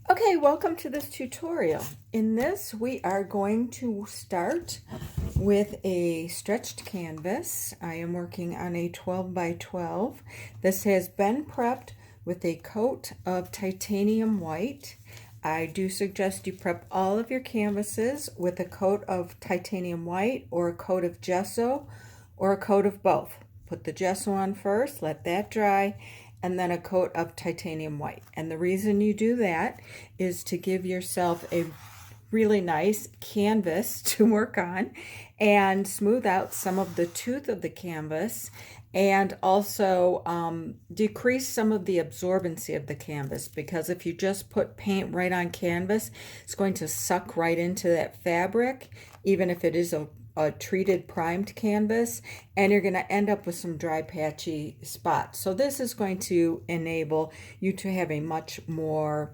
Okay, welcome to this tutorial. In this, we are going to start with a stretched canvas. I am working on a 12 by 12. This has been prepped with a coat of titanium white. I do suggest you prep all of your canvases with a coat of titanium white or a coat of gesso or a coat of both. Put the gesso on first, let that dry, and then a coat of titanium white. And the reason you do that is to give yourself a really nice canvas to work on and smooth out some of the tooth of the canvas, and also decrease some of the absorbency of the canvas, because if you just put paint right on canvas, it's going to suck right into that fabric, even if it is a treated primed canvas, and you're going to end up with some dry patchy spots. So this is going to enable you to have a much more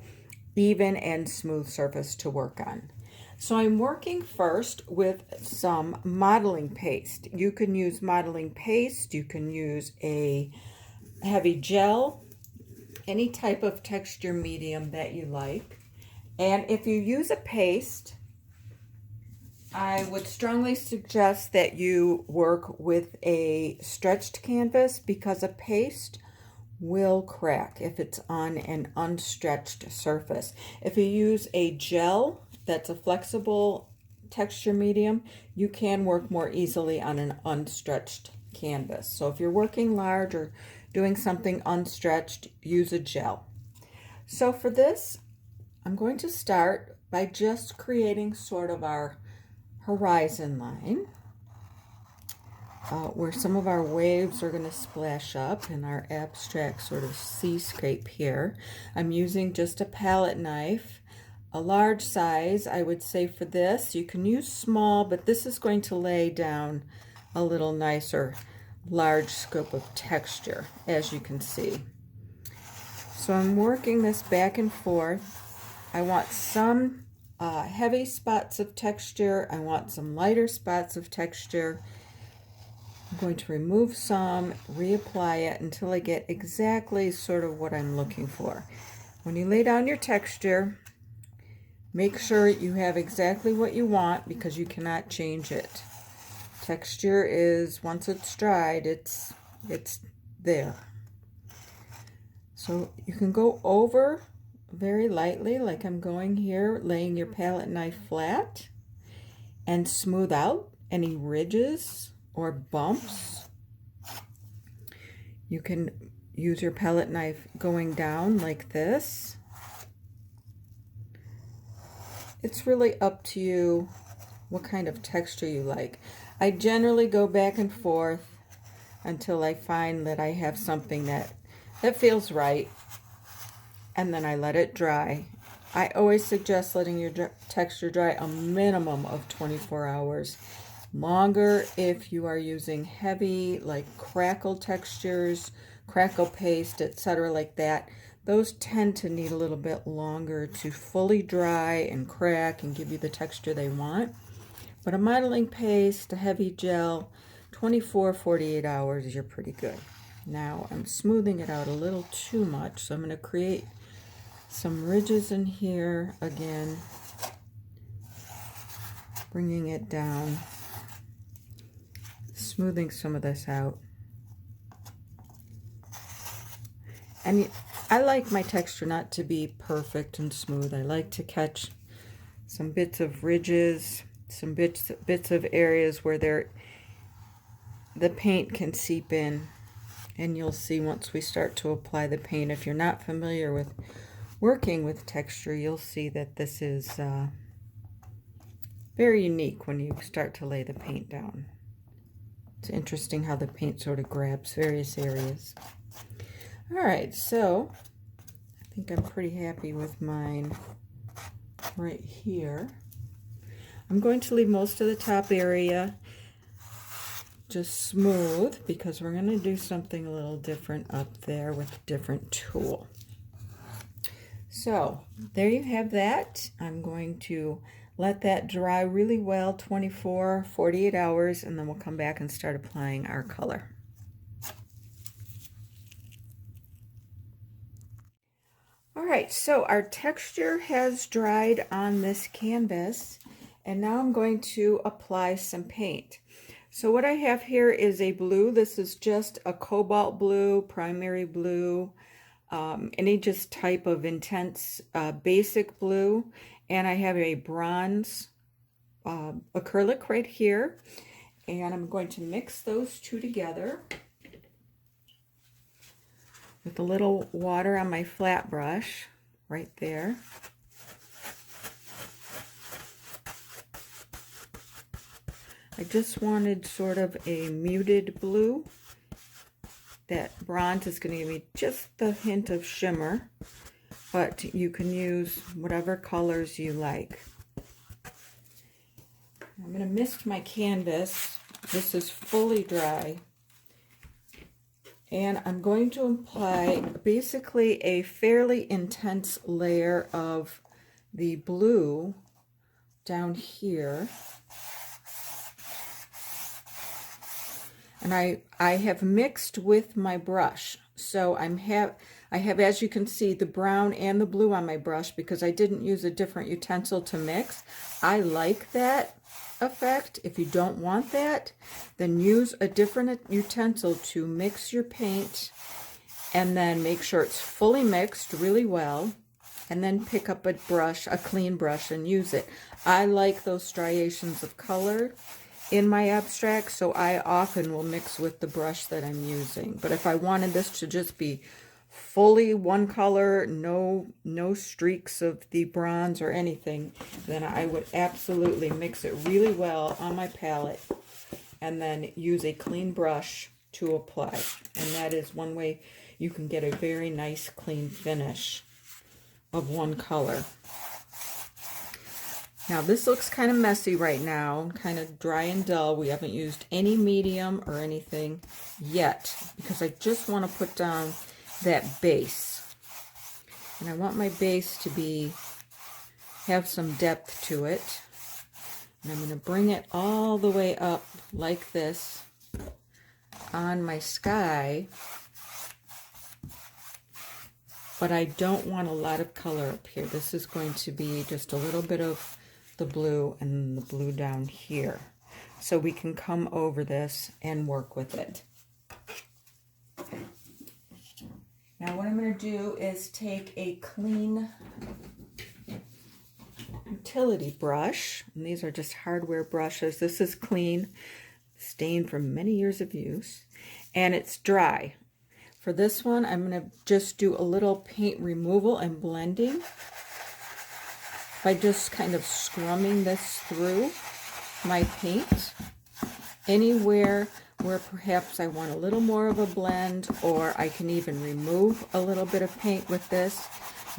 even and smooth surface to work on. So I'm working first with some modeling paste. You can use modeling paste, you can use a heavy gel, any type of texture medium that you like. And if you use a paste, I would strongly suggest that you work with a stretched canvas, because a paste will crack if it's on an unstretched surface. If you use a gel that's a flexible texture medium, you can work more easily on an unstretched canvas. So if you're working large or doing something unstretched, use a gel. So for this, I'm going to start by just creating sort of our horizon line, where some of our waves are going to splash up in our abstract sort of seascape here. I'm using just a palette knife, a large size, I would say for this. You can use small, but this is going to lay down a little nicer, large scope of texture, as you can see. So I'm working this back and forth. I want some heavy spots of texture. I want some lighter spots of texture. I'm going to remove some, reapply it until I get exactly sort of what I'm looking for. When you lay down your texture, make sure you have exactly what you want, because you cannot change it. Texture is, once it's dried, it's there. So you can go over very lightly, like I'm going here, laying your palette knife flat, and smooth out any ridges or bumps. You can use your palette knife going down like this. It's really up to you what kind of texture you like. I generally go back and forth until I find that I have something that feels right, and then I let it dry. I always suggest letting your texture dry a minimum of 24 hours. Longer if you are using heavy, like crackle textures, crackle paste, etc. like that. Those tend to need a little bit longer to fully dry and crack and give you the texture they want. But a modeling paste, a heavy gel, 24, 48 hours, you're pretty good. Now I'm smoothing it out a little too much, so I'm going to create some ridges in here again, bringing it down, smoothing some of this out. And I like my texture not to be perfect and smooth. I like to catch some bits of ridges, some bits of areas where the paint can seep in. And you'll see once we start to apply the paint, if you're not familiar with working with texture, you'll see that this is very unique when you start to lay the paint down. It's interesting how the paint sort of grabs various areas. All right, so I think I'm pretty happy with mine right here. I'm going to leave most of the top area just smooth, because we're going to do something a little different up there with a different tool. So there you have that. I'm going to let that dry really well, 24, 48 hours, and then we'll come back and start applying our color. All right, so our texture has dried on this canvas, and now I'm going to apply some paint. So what I have here is a blue. This is just a cobalt blue, primary blue, any just type of intense basic blue. And I have a bronze acrylic right here. And I'm going to mix those two together with a little water on my flat brush right there. I just wanted sort of a muted blue. That bronze is going to give me just the hint of shimmer, but you can use whatever colors you like. I'm going to mist my canvas. This is fully dry. And I'm going to apply basically a fairly intense layer of the blue down here. And I have mixed with my brush. So I have, as you can see, the brown and the blue on my brush because I didn't use a different utensil to mix. I like that effect. If you don't want that, then use a different utensil to mix your paint and then make sure it's fully mixed really well, and then pick up a brush, a clean brush, and use it. I like those striations of color in my abstract, so I often will mix with the brush that I'm using. But if I wanted this to just be fully one color, no streaks of the bronze or anything, then I would absolutely mix it really well on my palette and then use a clean brush to apply. And that is one way you can get a very nice clean finish of one color. Now this looks kind of messy right now, kind of dry and dull. We haven't used any medium or anything yet because I just want to put down that base. And I want my base to have some depth to it. And I'm going to bring it all the way up like this on my sky. But I don't want a lot of color up here. This is going to be just a little bit of the blue and the blue down here. So we can come over this and work with it. Now what I'm going to do is take a clean utility brush. And these are just hardware brushes. This is clean, stained from many years of use. And it's dry. For this one, I'm going to just do a little paint removal and blending by just kind of scrumming this through my paint. Anywhere where perhaps I want a little more of a blend, or I can even remove a little bit of paint with this.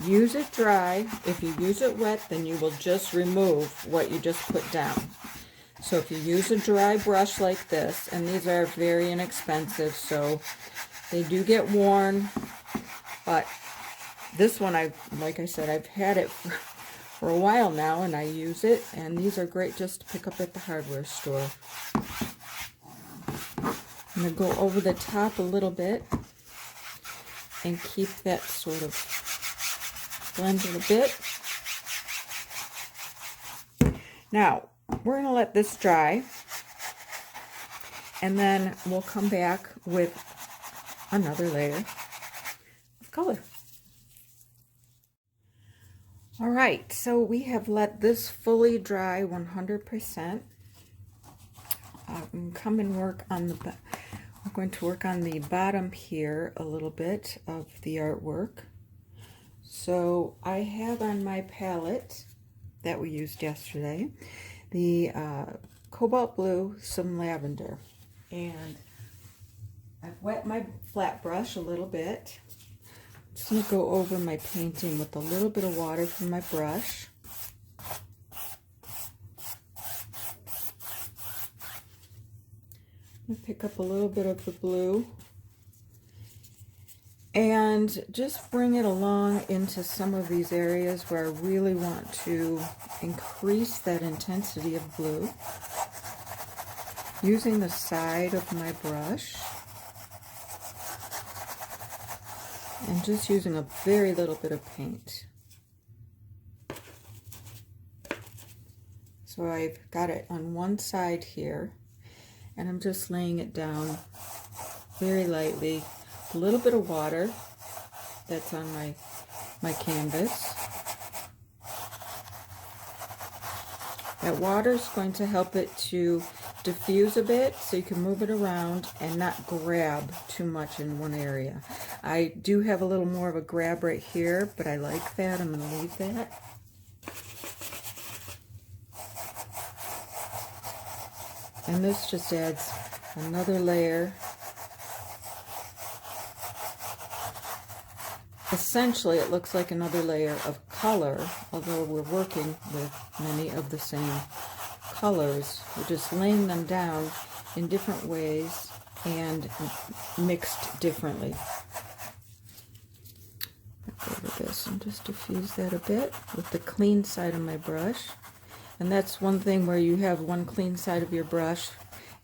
Use it dry. If you use it wet, then you will just remove what you just put down. So if you use a dry brush like this, and these are very inexpensive, so they do get worn, but this one, like I said, I've had it for a while now, and I use it, and these are great just to pick up at the hardware store. I'm going to go over the top a little bit and keep that sort of blended a bit. Now, we're going to let this dry, and then we'll come back with another layer of color. All right, so we have let this fully dry 100%. Come and work on we're going to work on the bottom here a little bit of the artwork. So I have on my palette that we used yesterday the cobalt blue, some lavender, and I've wet my flat brush a little bit. Just going to go over my painting with a little bit of water from my brush. I'm going to pick up a little bit of the blue and just bring it along into some of these areas where I really want to increase that intensity of blue, using the side of my brush. and just using a very little bit of paint. So I've got it on one side here, and I'm just laying it down very lightly. A little bit of water that's on my canvas. That water is going to help it to diffuse a bit so you can move it around and not grab too much in one area. I do have a little more of a grab right here, but I like that. I'm going to leave that. And this just adds another layer. Essentially, it looks like another layer of color, although we're working with many of the same colors. We're just laying them down in different ways and mixed differently. Go over this and just diffuse that a bit with the clean side of my brush. And that's one thing where you have one clean side of your brush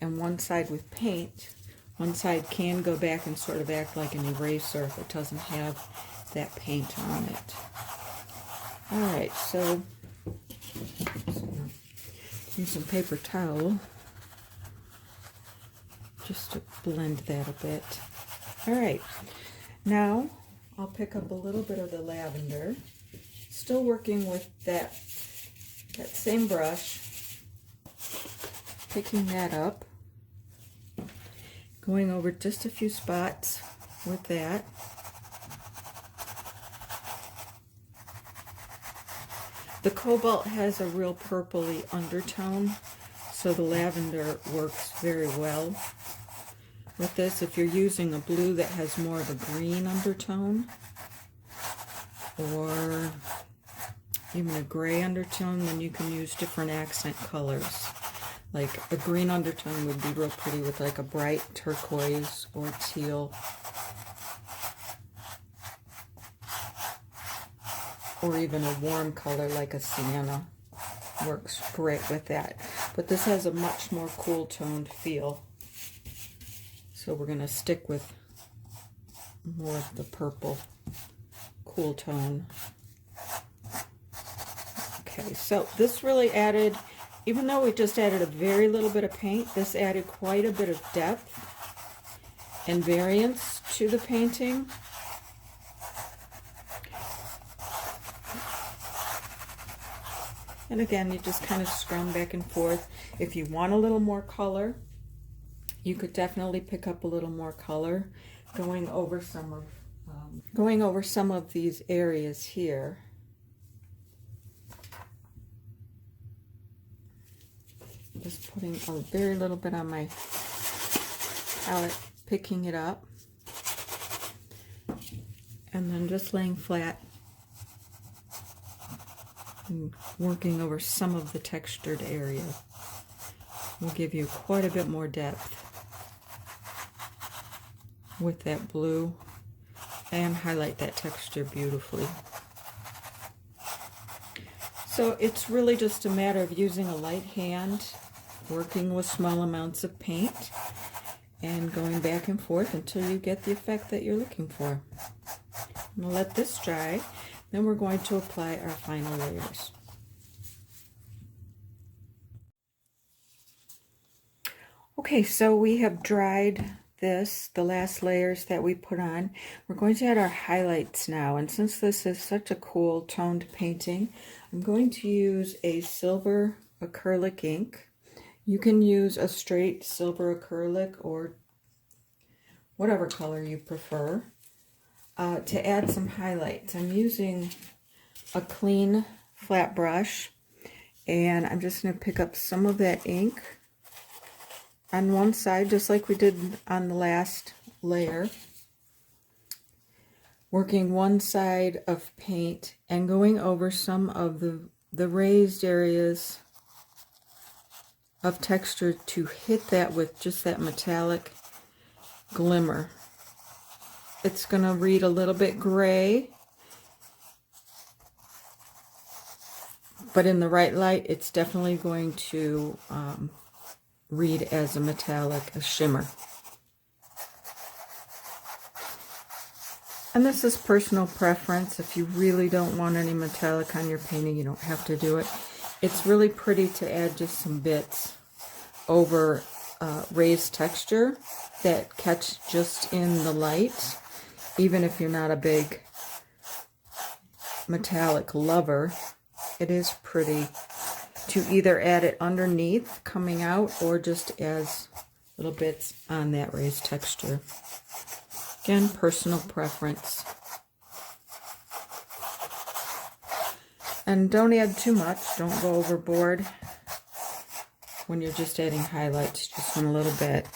and one side with paint. One side can go back and sort of act like an eraser if it doesn't have that paint on it. Alright, so use some paper towel just to blend that a bit. Alright, now I'll pick up a little bit of the lavender. Still working with that same brush, picking that up, going over just a few spots with that. The cobalt has a real purpley undertone, so the lavender works very well with this. If you're using a blue that has more of a green undertone, or even a gray undertone, then you can use different accent colors. Like a green undertone would be real pretty with like a bright turquoise or teal. Or even a warm color like a sienna works great with that. But this has a much more cool toned feel. So we're going to stick with more of the purple cool tone. Okay, so this really added, even though we just added a very little bit of paint, this added quite a bit of depth and variance to the painting. And again, you just kind of scrum back and forth. If you want a little more color, you could definitely pick up a little more color, going over some of these areas here. Just putting a very little bit on my palette, picking it up, and then just laying flat and working over some of the textured area will give you quite a bit more depth with that blue and highlight that texture beautifully. So it's really just a matter of using a light hand, working with small amounts of paint, and going back and forth until you get the effect that you're looking for. I'm going to let this dry. Then we're going to apply our final layers. Okay, so we have dried this, the last layers that we put on. We're going to add our highlights now, and since this is such a cool toned painting, I'm going to use a silver acrylic ink. You can use a straight silver acrylic or whatever color you prefer. To add some highlights, I'm using a clean flat brush, and I'm just going to pick up some of that ink on one side, just like we did on the last layer, working one side of paint and going over some of the raised areas of texture to hit that with just that metallic glimmer. It's going to read a little bit gray, but in the right light, it's definitely going to read as a metallic, a shimmer. And this is personal preference. If you really don't want any metallic on your painting, you don't have to do it. It's really pretty to add just some bits over raised texture that catch just in the light. Even if you're not a big metallic lover, it is pretty to either add it underneath coming out or just as little bits on that raised texture. Again, personal preference. And don't add too much. Don't go overboard when you're just adding highlights. Just want a little bit.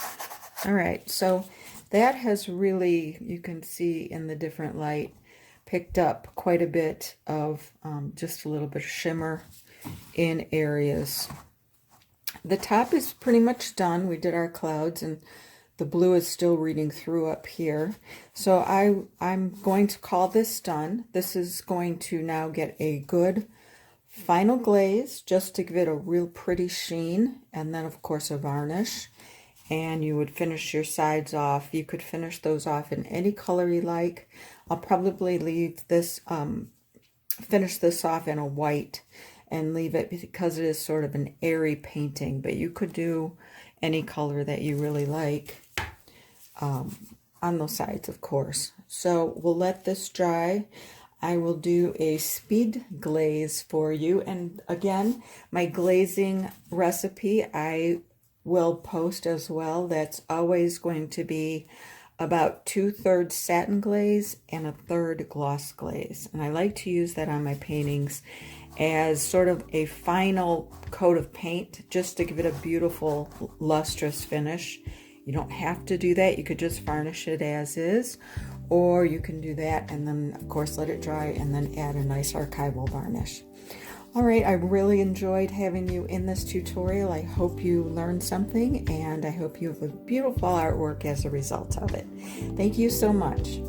All right, so that has really, you can see in the different light, picked up quite a bit of just a little bit of shimmer in areas. The top is pretty much done. We did our clouds, and the blue is still reading through up here. So I'm going to call this done. This is going to now get a good final glaze just to give it a real pretty sheen, and then of course a varnish. And you would finish your sides off. You could finish those off in any color you like. I'll probably leave this, finish this off in a white and leave it because it is sort of an airy painting, but you could do any color that you really like on those sides, of course. So we'll let this dry. I will do a speed glaze for you. And again, my glazing recipe I will post as well. That's always going to be about 2/3 satin glaze and 1/3 gloss glaze. And I like to use that on my paintings as sort of a final coat of paint just to give it a beautiful lustrous finish. You don't have to do that. You could just varnish it as is, or you can do that and then of course let it dry and then add a nice archival varnish. All right, I really enjoyed having you in this tutorial. I hope you learned something, and I hope you have a beautiful artwork as a result of it. Thank you so much.